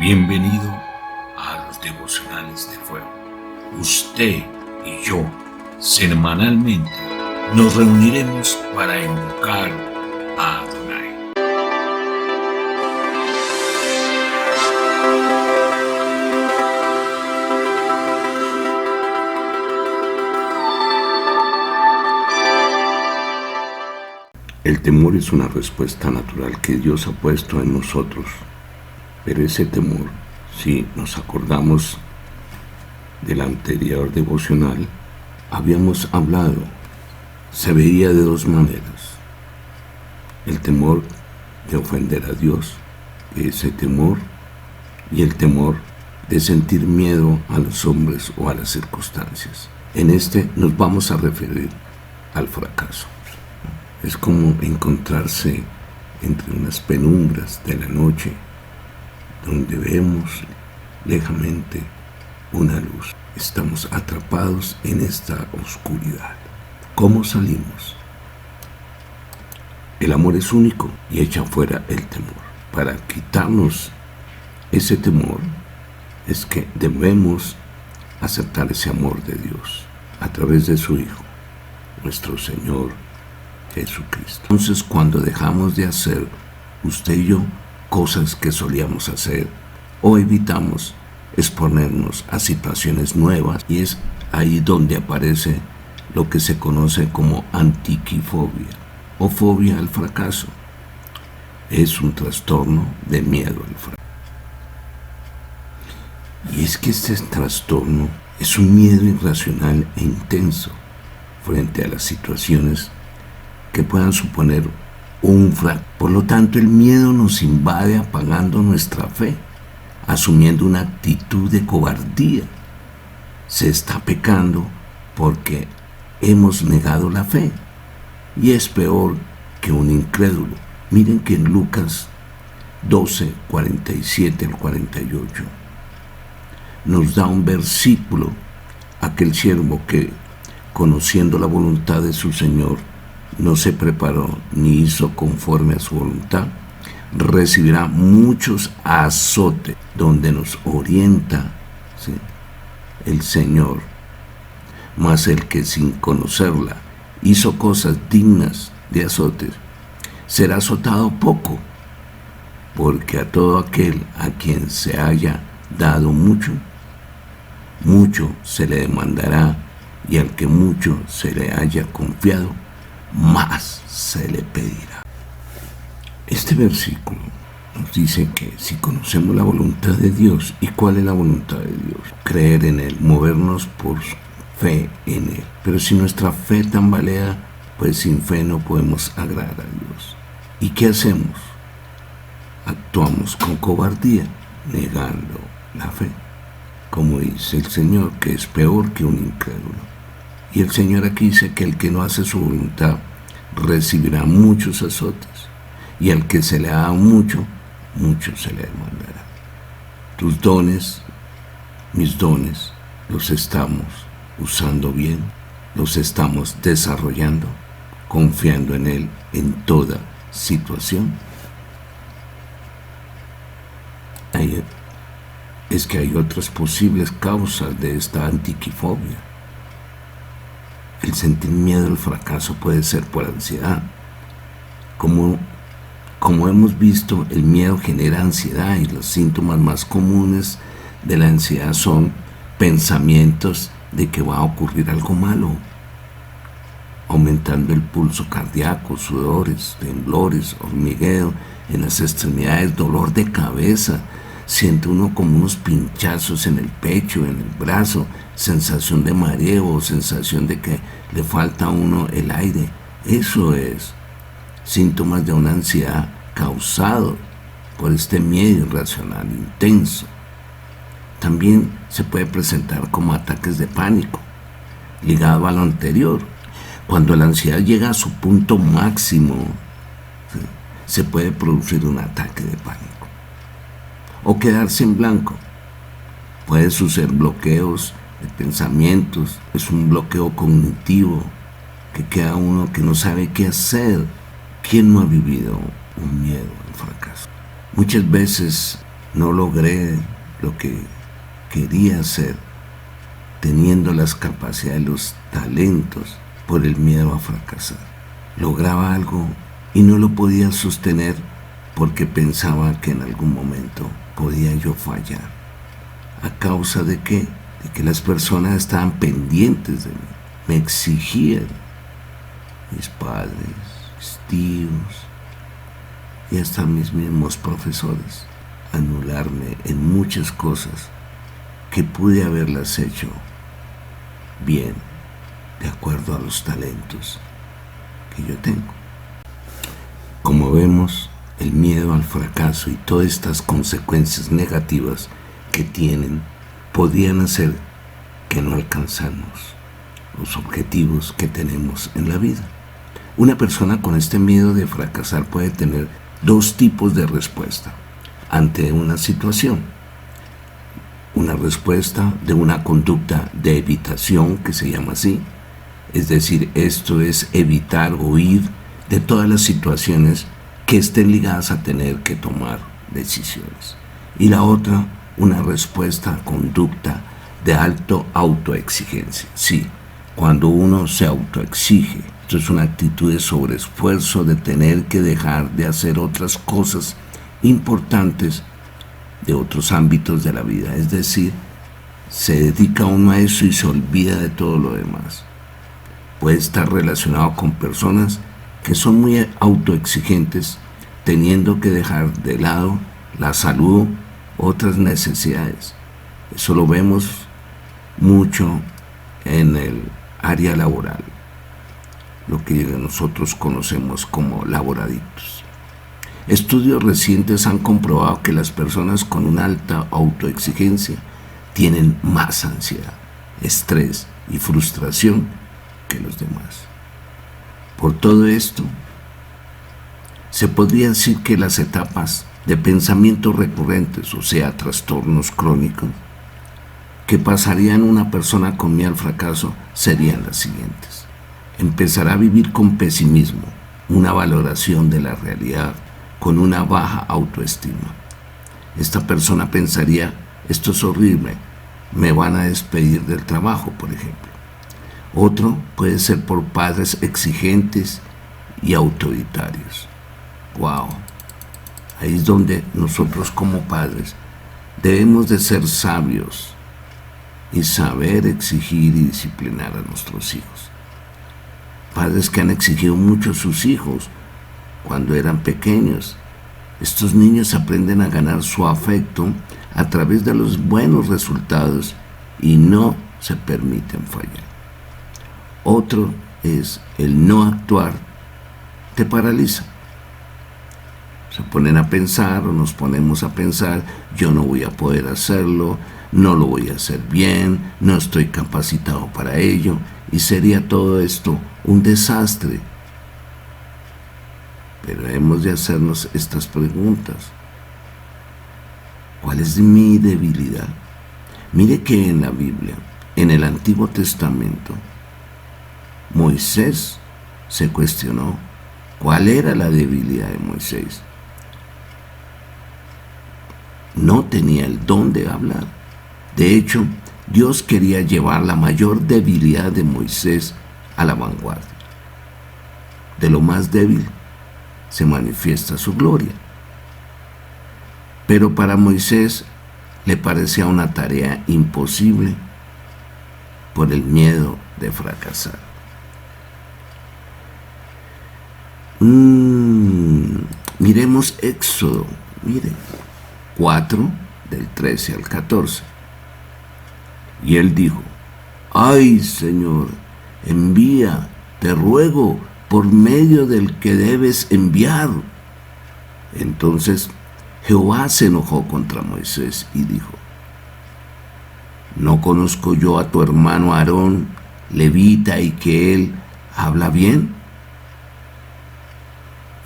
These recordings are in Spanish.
Bienvenido a los devocionales de fuego. Usted y yo semanalmente nos reuniremos para invocar a Adonai. El temor es una respuesta natural que Dios ha puesto en nosotros, pero ese temor, si nos acordamos del anterior devocional, habíamos hablado, se veía de dos maneras: el temor de ofender a Dios, ese temor, y el temor de sentir miedo a los hombres o a las circunstancias. En este nos vamos a referir al fracaso. Es como encontrarse entre unas penumbras de la noche, donde vemos lejamente una luz. Estamos atrapados en esta oscuridad. ¿Cómo salimos? El amor es único y echa fuera el temor. Para quitarnos ese temor es que debemos aceptar ese amor de Dios a través de su Hijo, nuestro Señor Jesucristo. Entonces, cuando dejamos de hacer, usted y yo, cosas que solíamos hacer o evitamos exponernos a situaciones nuevas, y es ahí donde aparece lo que se conoce como antiquifobia o fobia al fracaso. Es un trastorno de miedo al fracaso. Y es que este trastorno es un miedo irracional e intenso frente a las situaciones que puedan suponer un fracaso. Por lo tanto, el miedo nos invade apagando nuestra fe, asumiendo una actitud de cobardía. Se está pecando porque hemos negado la fe, y es peor que un incrédulo. Miren que en Lucas 12, 47 al 48 nos da un versículo: aquel siervo que, conociendo la voluntad de su Señor, no se preparó ni hizo conforme a su voluntad, recibirá muchos azotes. Donde nos orienta, ¿sí?, el Señor. Mas el que sin conocerla hizo cosas dignas de azotes, será azotado poco, porque a todo aquel a quien se haya dado mucho, mucho se le demandará, y al que mucho se le haya confiado, más se le pedirá. Este versículo nos dice que si conocemos la voluntad de Dios, ¿y cuál es la voluntad de Dios? Creer en Él, movernos por fe en Él. Pero si nuestra fe tambalea, pues sin fe no podemos agradar a Dios. ¿Y qué hacemos? Actuamos con cobardía, negando la fe, como dice el Señor, que es peor que un incrédulo. Y el Señor aquí dice que el que no hace su voluntad recibirá muchos azotes, y al que se le da mucho, mucho se le demandará. Tus dones, mis dones, los estamos usando bien, los estamos desarrollando, confiando en Él en toda situación. Es que hay otras posibles causas de esta antiquifobia. El sentir miedo al fracaso puede ser por ansiedad. Como hemos visto, el miedo genera ansiedad, y los síntomas más comunes de la ansiedad son pensamientos de que va a ocurrir algo malo, aumentando el pulso cardíaco, sudores, temblores, hormigueo en las extremidades, dolor de cabeza, siente uno como unos pinchazos en el pecho, en el brazo, sensación de mareo, sensación de que le falta a uno el aire. Eso es síntomas de una ansiedad causado por este miedo irracional intenso. También se puede presentar como ataques de pánico, ligado a lo anterior. Cuando la ansiedad llega a su punto máximo, se puede producir un ataque de pánico. O quedarse en blanco. Puede suceder bloqueos de pensamientos, es un bloqueo cognitivo, que queda uno que no sabe qué hacer. ¿Quién no ha vivido un miedo al fracaso? Muchas veces No logré lo que quería hacer, teniendo las capacidades, los talentos, por el miedo a fracasar. Lograba algo y no lo podía sostener porque pensaba que en algún momento podía yo fallar. ¿A causa de qué? De que las personas estaban pendientes de mí, me exigían, mis padres, mis tíos y hasta mis mismos profesores, anularme en muchas cosas que pude haberlas hecho bien, de acuerdo a los talentos que yo tengo. Como vemos, el miedo al fracaso y todas estas consecuencias negativas que tienen podrían hacer que no alcanzamos los objetivos que tenemos en la vida. Una persona con este miedo de fracasar puede tener dos tipos de respuesta ante una situación. Una respuesta de una conducta de evitación, que se llama así, es decir, esto es evitar o huir de todas las situaciones que estén ligadas a tener que tomar decisiones. Y la otra, una respuesta, conducta de alto autoexigencia. Sí, cuando uno se autoexige, esto es una actitud de sobreesfuerzo, de tener que dejar de hacer otras cosas importantes de otros ámbitos de la vida. Es decir, se dedica uno a eso y se olvida de todo lo demás. Puede estar relacionado con personas que son muy autoexigentes, teniendo que dejar de lado la salud, otras necesidades. Eso lo vemos mucho en el área laboral, lo que nosotros conocemos como laboradictos. Estudios recientes han comprobado que las personas con una alta autoexigencia tienen más ansiedad, estrés y frustración que los demás. Por todo esto, se podría decir que las etapas de pensamientos recurrentes, o sea, trastornos crónicos, que pasarían una persona con miedo al fracaso serían las siguientes. Empezará a vivir con pesimismo, una valoración de la realidad, con una baja autoestima. Esta persona pensaría, esto es horrible, me van a despedir del trabajo, por ejemplo. Otro puede ser por padres exigentes y autoritarios. ¡Wow! Ahí es donde nosotros como padres debemos de ser sabios y saber exigir y disciplinar a nuestros hijos. Padres que han exigido mucho a sus hijos cuando eran pequeños. Estos niños aprenden a ganar su afecto a través de los buenos resultados y no se permiten fallar. Otro es el no actuar, te paraliza. Se ponen a pensar o nos ponemos a pensar, yo no voy a poder hacerlo, no lo voy a hacer bien, no estoy capacitado para ello, y sería todo esto un desastre. Pero hemos de hacernos estas preguntas. ¿Cuál es mi debilidad? Mire que en la Biblia, en el Antiguo Testamento, Moisés se cuestionó cuál era la debilidad de Moisés. No tenía el don de hablar. De hecho, Dios quería llevar la mayor debilidad de Moisés a la vanguardia. De lo más débil se manifiesta su gloria. Pero para Moisés le parecía una tarea imposible por el miedo de fracasar. Miremos Éxodo, miren, 4, del 13 al 14. Y él dijo, ¡ay, Señor, envía, te ruego, por medio del que debes enviar! Entonces Jehová se enojó contra Moisés y dijo, ¿no conozco yo a tu hermano Aarón, levita, y que él habla bien?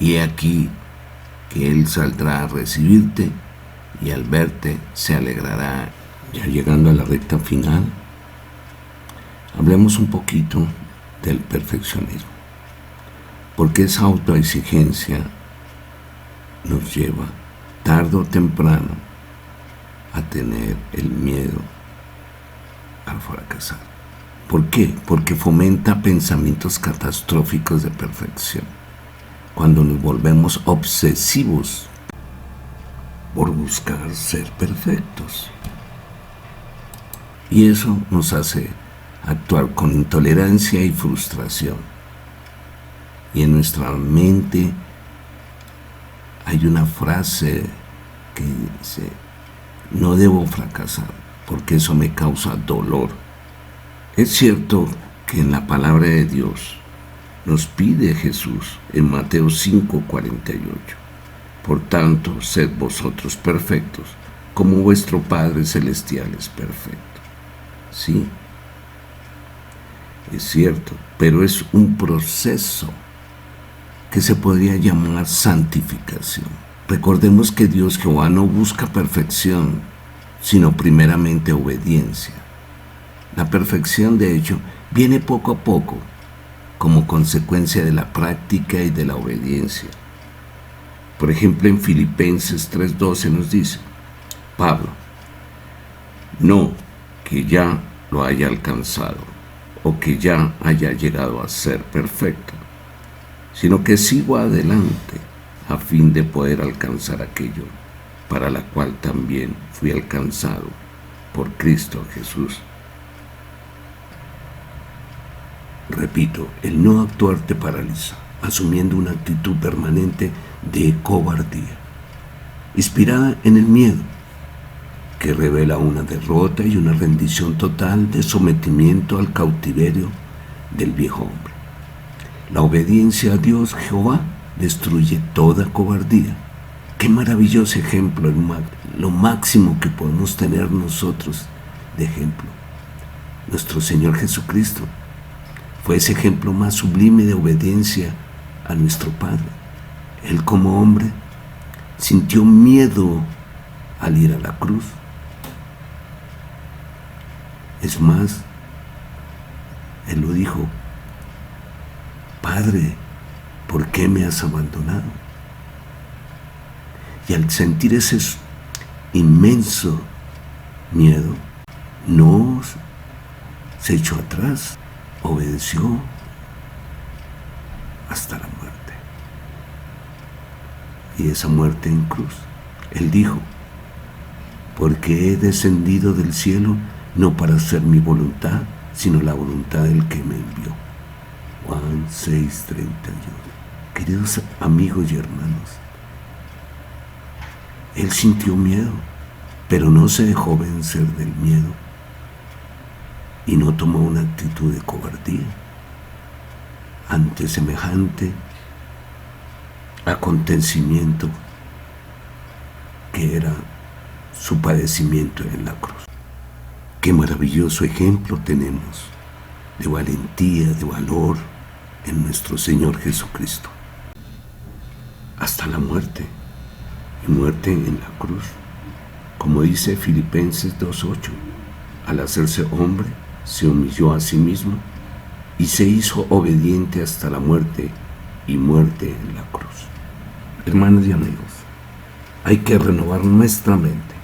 Y he aquí que él saldrá a recibirte y al verte se alegrará. Ya llegando a la recta final, hablemos un poquito del perfeccionismo, porque esa autoexigencia nos lleva tarde o temprano a tener el miedo al fracasar. ¿Por qué? Porque fomenta pensamientos catastróficos de perfección. Cuando nos volvemos obsesivos por buscar ser perfectos. Y eso nos hace actuar con intolerancia y frustración. Y en nuestra mente hay una frase que dice: no debo fracasar porque eso me causa dolor. Es cierto que en la palabra de Dios nos pide Jesús en Mateo 5:48: por tanto, sed vosotros perfectos, como vuestro Padre Celestial es perfecto. Sí, es cierto, pero es un proceso que se podría llamar santificación. Recordemos que Dios Jehová no busca perfección, sino primeramente obediencia. La perfección, de hecho, viene poco a poco, como consecuencia de la práctica y de la obediencia. Por ejemplo, en Filipenses 3:12 nos dice Pablo: no que ya lo haya alcanzado o que ya haya llegado a ser perfecto, sino que sigo adelante a fin de poder alcanzar aquello para la cual también fui alcanzado por Cristo Jesús. Repito, el no actuar te paraliza, asumiendo una actitud permanente de cobardía, inspirada en el miedo, que revela una derrota y una rendición total de sometimiento al cautiverio del viejo hombre. La obediencia a Dios Jehová destruye toda cobardía. Qué maravilloso ejemplo, lo máximo que podemos tener nosotros de ejemplo. Nuestro Señor Jesucristo fue ese ejemplo más sublime de obediencia a nuestro Padre. Él, como hombre, sintió miedo al ir a la cruz. Es más, Él lo dijo: Padre, ¿por qué me has abandonado? Y al sentir ese inmenso miedo, no se echó atrás, obedeció hasta la muerte. Y esa muerte en cruz, Él dijo: porque he descendido del cielo no para hacer mi voluntad, sino la voluntad del que me envió. Juan 6:31. Queridos amigos y hermanos, Él sintió miedo, pero no se dejó vencer del miedo y no tomó una actitud de cobardía ante semejante acontecimiento que era su padecimiento en la cruz. Qué maravilloso ejemplo tenemos de valentía, de valor en nuestro Señor Jesucristo. Hasta la muerte, y muerte en la cruz. Como dice Filipenses 2:8, al hacerse hombre, se humilló a sí mismo y se hizo obediente hasta la muerte, y muerte en la cruz. Hermanos y amigos, hay que renovar nuestra mente,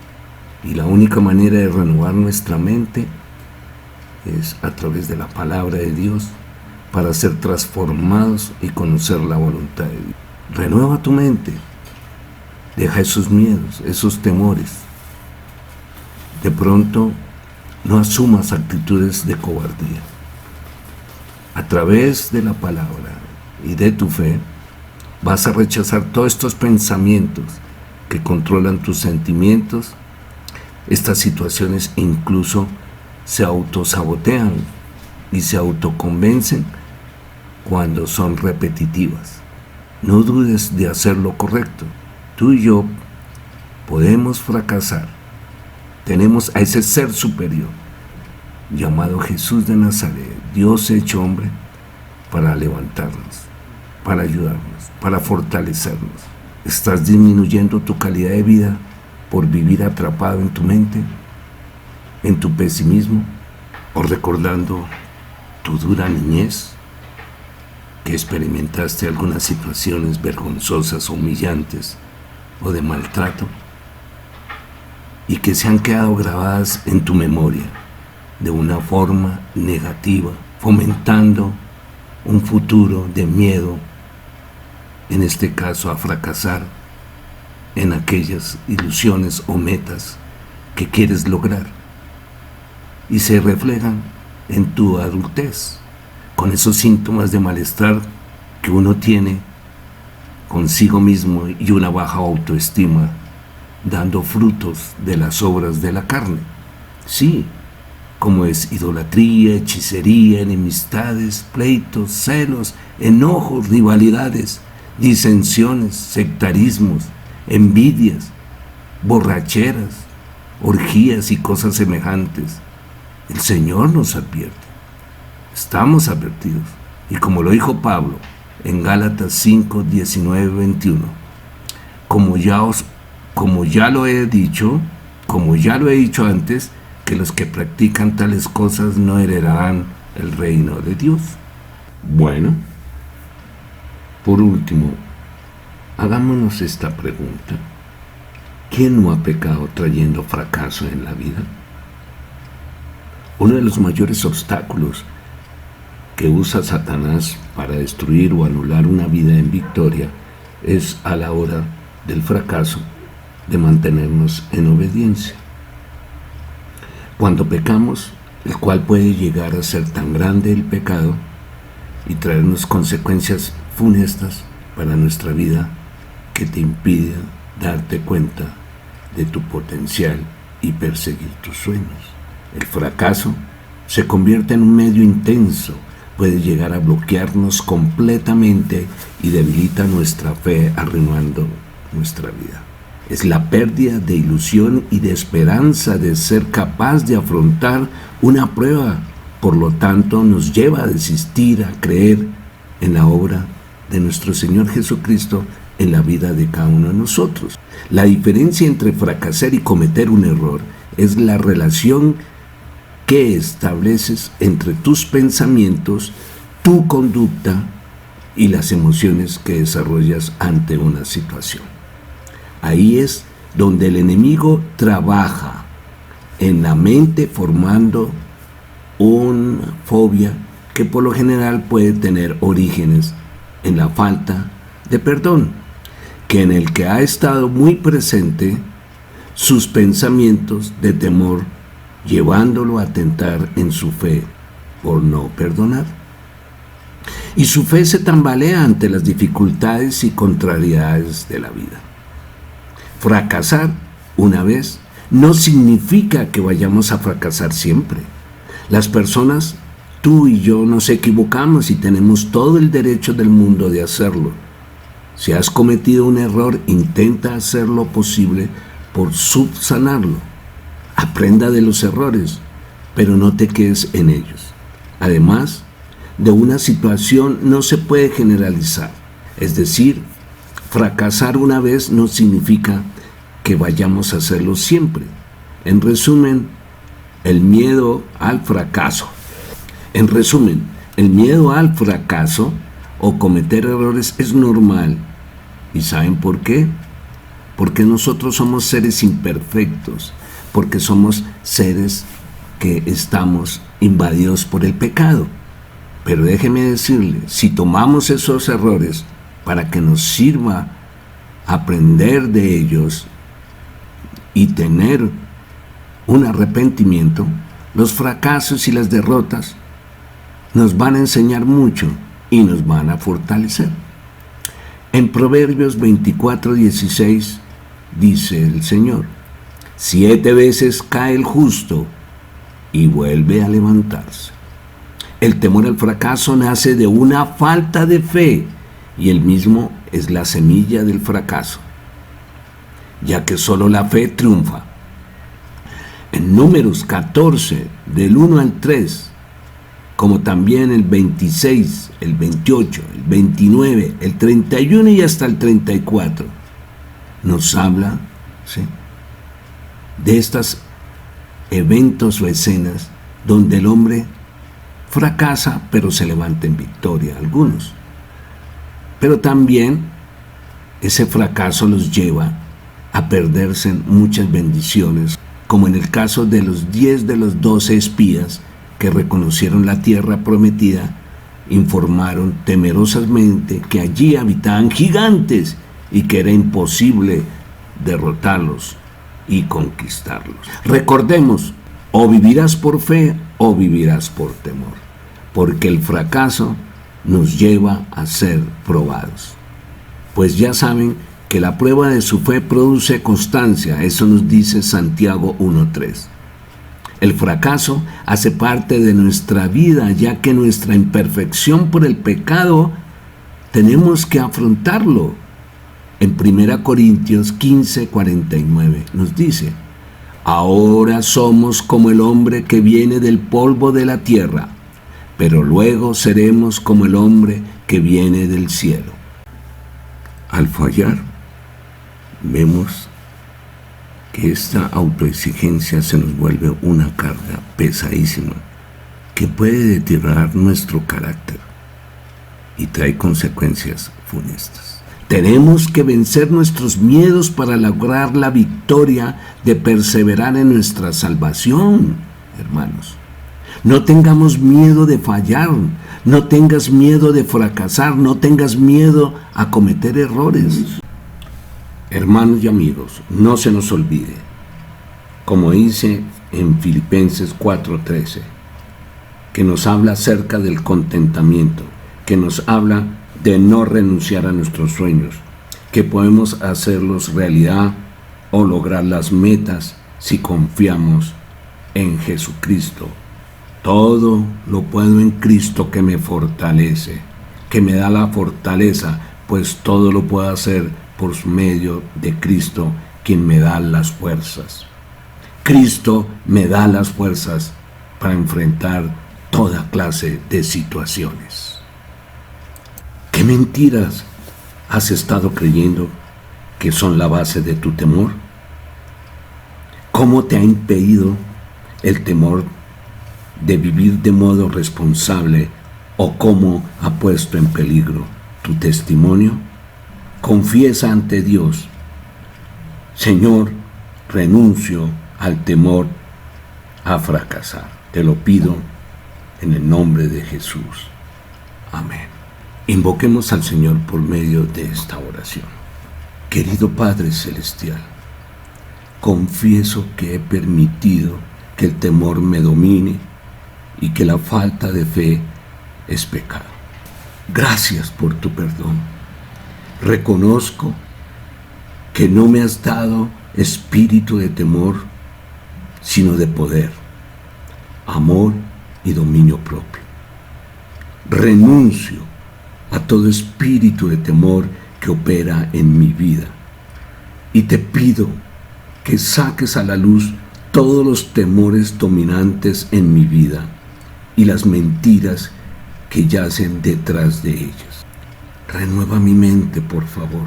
y la única manera de renovar nuestra mente es a través de la palabra de Dios, para ser transformados y conocer la voluntad de Dios. Renueva tu mente, deja esos miedos, esos temores. De pronto, no asumas actitudes de cobardía. A través de la palabra y de tu fe, vas a rechazar todos estos pensamientos que controlan tus sentimientos. Estas situaciones incluso se autosabotean y se autoconvencen cuando son repetitivas. No dudes de hacer lo correcto. Tú y yo podemos fracasar. Tenemos a ese ser superior llamado Jesús de Nazaret, Dios hecho hombre, para levantarnos, para ayudarnos, para fortalecernos. ¿Estás disminuyendo tu calidad de vida por vivir atrapado en tu mente, en tu pesimismo, o recordando tu dura niñez, que experimentaste algunas situaciones vergonzosas, humillantes o de maltrato? y que se han quedado grabadas en tu memoria de una forma negativa, fomentando un futuro de miedo, en este caso a fracasar en aquellas ilusiones o metas que quieres lograr, y se reflejan en tu adultez, con esos síntomas de malestar que uno tiene consigo mismo y una baja autoestima, dando frutos de las obras de la carne. Sí, como es idolatría, hechicería, enemistades, pleitos, celos, enojos, rivalidades, disensiones, sectarismos, envidias, borracheras, orgías y cosas semejantes. El Señor nos advierte. Estamos advertidos. Y como lo dijo Pablo en Gálatas 5, 19, 21, como ya lo he dicho antes, que los que practican tales cosas no heredarán el reino de Dios. Bueno, por último, hagámonos esta pregunta. ¿Quién no ha pecado trayendo fracaso en la vida? Uno de los mayores obstáculos que usa Satanás para destruir o anular una vida en victoria es, a la hora del fracaso, de mantenernos en obediencia. Cuando pecamos, el cual puede llegar a ser tan grande el pecado y traernos consecuencias funestas para nuestra vida, que te impiden darte cuenta de tu potencial y perseguir tus sueños. El fracaso se convierte en un medio intenso, puede llegar a bloquearnos completamente y debilita nuestra fe, arruinando nuestra vida. Es la pérdida de ilusión y de esperanza de ser capaz de afrontar una prueba. Por lo tanto, nos lleva a desistir, a creer en la obra de nuestro Señor Jesucristo en la vida de cada uno de nosotros. La diferencia entre fracasar y cometer un error es la relación que estableces entre tus pensamientos, tu conducta y las emociones que desarrollas ante una situación. Ahí es donde el enemigo trabaja en la mente, formando una fobia que por lo general puede tener orígenes en la falta de perdón, que en el que ha estado muy presente sus pensamientos de temor, llevándolo a tentar en su fe por no perdonar. Y su fe se tambalea ante las dificultades y contrariedades de la vida. Fracasar una vez no significa que vayamos a fracasar siempre. Las personas, tú y yo, nos equivocamos y tenemos todo el derecho del mundo de hacerlo. Si has cometido un error, intenta hacer lo posible por subsanarlo. Aprenda de los errores, pero no te quedes en ellos. Además, de una situación no se puede generalizar. Es decir, fracasar una vez no significa que vayamos a hacerlo siempre. En resumen, el miedo al fracaso o cometer errores es normal. ¿Y saben por qué? Porque nosotros somos seres imperfectos, porque somos seres que estamos invadidos por el pecado. Pero déjeme decirle, si tomamos esos errores para que nos sirva aprender de ellos y tener un arrepentimiento, los fracasos y las derrotas nos van a enseñar mucho y nos van a fortalecer. En Proverbios 24:16 dice el Señor: 7 veces cae el justo y vuelve a levantarse. El temor al fracaso nace de una falta de fe, y el mismo es la semilla del fracaso, ya que solo la fe triunfa. En Números 14, del 1 al 3, como también el 26, el 28, el 29, el 31 y hasta el 34, nos habla, ¿sí?, de estos eventos o escenas donde el hombre fracasa, pero se levanta en victoria, algunos. Pero también ese fracaso los lleva a perderse muchas bendiciones, como en el caso de los 10 de los 12 espías que reconocieron la tierra prometida, informaron temerosamente que allí habitaban gigantes y que era imposible derrotarlos y conquistarlos. Recordemos, o vivirás por fe o vivirás por temor, porque el fracaso nos lleva a ser probados. Pues ya saben que la prueba de su fe produce constancia, eso nos dice Santiago 1:3. El fracaso hace parte de nuestra vida, ya que nuestra imperfección por el pecado tenemos que afrontarlo. En 1 Corintios 15:49 nos dice: ahora somos como el hombre que viene del polvo de la tierra, pero luego seremos como el hombre que viene del cielo. Al fallar, vemos que esta autoexigencia se nos vuelve una carga pesadísima que puede deteriorar nuestro carácter y trae consecuencias funestas. Tenemos que vencer nuestros miedos para lograr la victoria de perseverar en nuestra salvación, hermanos. No tengamos miedo de fallar, no tengas miedo de fracasar, no tengas miedo a cometer errores. Hermanos y amigos, no se nos olvide, como dice en Filipenses 4:13, que nos habla acerca del contentamiento, que nos habla de no renunciar a nuestros sueños, que podemos hacerlos realidad o lograr las metas si confiamos en Jesucristo. Todo lo puedo en Cristo que me fortalece, que me da la fortaleza, pues todo lo puedo hacer por medio de Cristo, quien me da las fuerzas. Cristo me da las fuerzas para enfrentar toda clase de situaciones. ¿Qué mentiras has estado creyendo que son la base de tu temor? ¿Cómo te ha impedido el temor de vivir de modo responsable o cómo ha puesto en peligro tu testimonio? Confiesa ante Dios: Señor, renuncio al temor a fracasar. Te lo pido en el nombre de Jesús. Amén. Invoquemos al Señor por medio de esta oración. Querido Padre Celestial, confieso que he permitido que el temor me domine y que la falta de fe es pecado. Gracias por tu perdón. Reconozco que no me has dado espíritu de temor, sino de poder, amor y dominio propio. Renuncio a todo espíritu de temor que opera en mi vida y te pido que saques a la luz todos los temores dominantes en mi vida y las mentiras que yacen detrás de ellas. Renueva mi mente, por favor.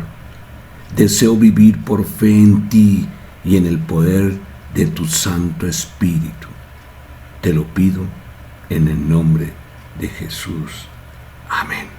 Deseo vivir por fe en ti y en el poder de tu Santo Espíritu. Te lo pido en el nombre de Jesús. Amén.